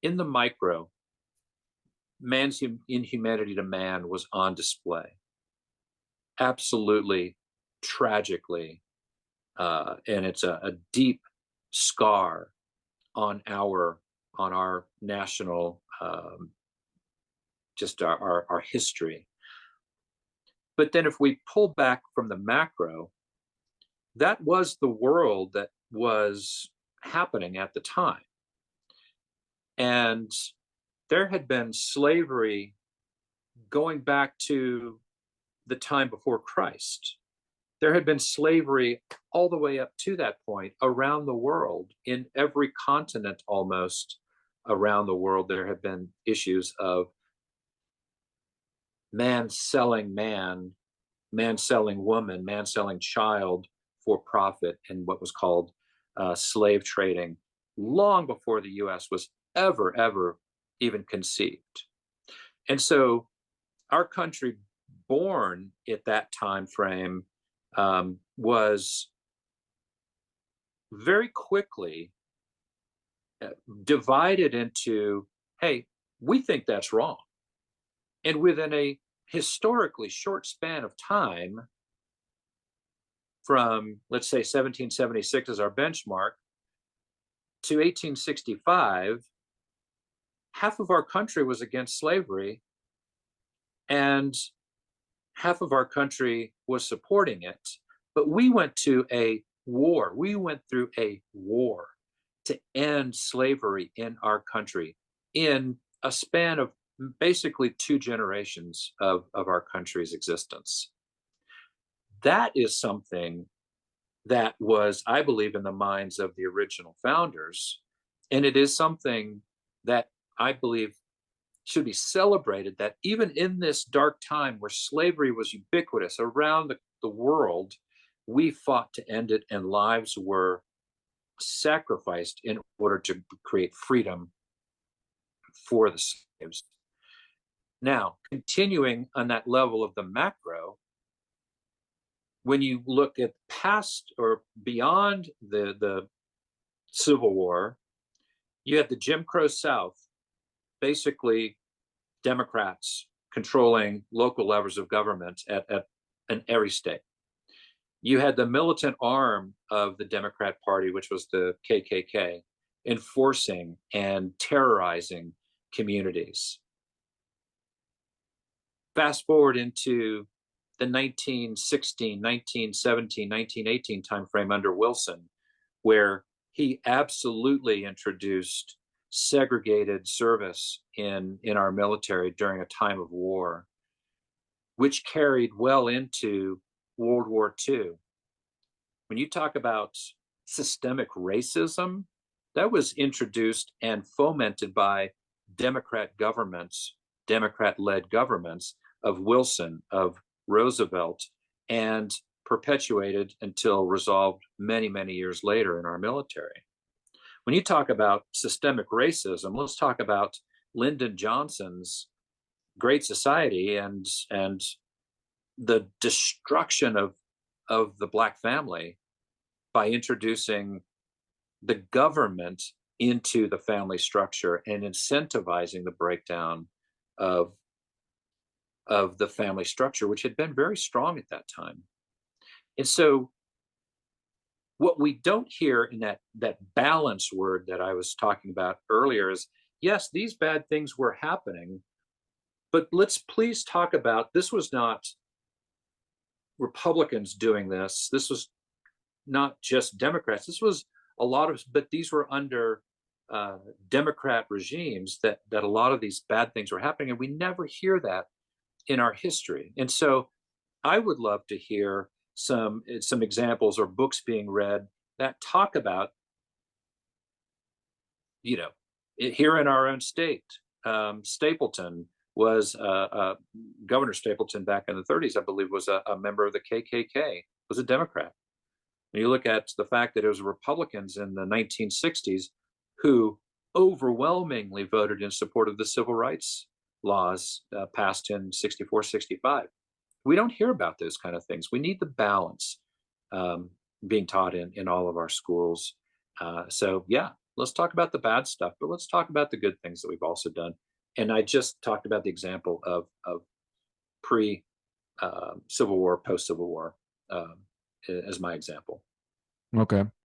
in the micro, man's inhumanity to man was on display, absolutely tragically, and it's a deep scar on our national, just our history. But then if we pull back from the macro, that was the world that was happening at the time. And there had been slavery going back to the time before Christ. There had been slavery all the way up to that point around the world. In every continent almost around the world, there have been issues of man selling man, man selling woman, man selling child for profit, and what was called slave trading, long before the US was ever even conceived. And so our country, born at that time frame, was very quickly divided into, hey, we think that's wrong. And within a historically short span of time, from let's say 1776 as our benchmark to 1865, half of our country was against slavery and half of our country was supporting it. But we went to a war. We went through a war to end slavery in our country in a span of basically 2 generations of our country's existence. That is something that was, I believe, in the minds of the original founders. And it is something that I believe should be celebrated, that even in this dark time where slavery was ubiquitous around the world, we fought to end it, and lives were sacrificed in order to create freedom for the slaves. Now, continuing on that level of the macro, when you look at past or beyond the Civil War, you had the Jim Crow South, basically Democrats controlling local levers of government in every state. You had the militant arm of the Democrat Party, which was the KKK, enforcing and terrorizing communities. Fast forward into the 1916, 1917, 1918 timeframe under Wilson, where he absolutely introduced segregated service in our military during a time of war, which carried well into World War II. When you talk about systemic racism, that was introduced and fomented by Democrat governments, Democrat-led governments of Wilson, of Roosevelt, and perpetuated until resolved many years later in our military. When you talk about systemic racism, let's talk about Lyndon Johnson's Great Society and the destruction of the Black family by introducing the government into the family structure and incentivizing the breakdown of the family structure, which had been very strong at that time. And so what we don't hear in that balance word that I was talking about earlier is, yes, these bad things were happening, but let's please talk about, this was not Republicans doing this. This was not just Democrats. This was but these were under Democrat regimes that a lot of these bad things were happening, and we never hear that in our history. And so I would love to hear some examples or books being read that talk about, here in our own state, Stapleton was Governor Stapleton back in the 30s, I believe, was a member of the KKK, was a Democrat. When you look at the fact that it was Republicans in the 1960s who overwhelmingly voted in support of the civil rights laws passed in 64, 65. We don't hear about those kind of things. We need the balance being taught in all of our schools. So yeah, Let's talk about the bad stuff, but let's talk about the good things that we've also done. And I just talked about the example of pre Civil War, post Civil War, as my example. Okay.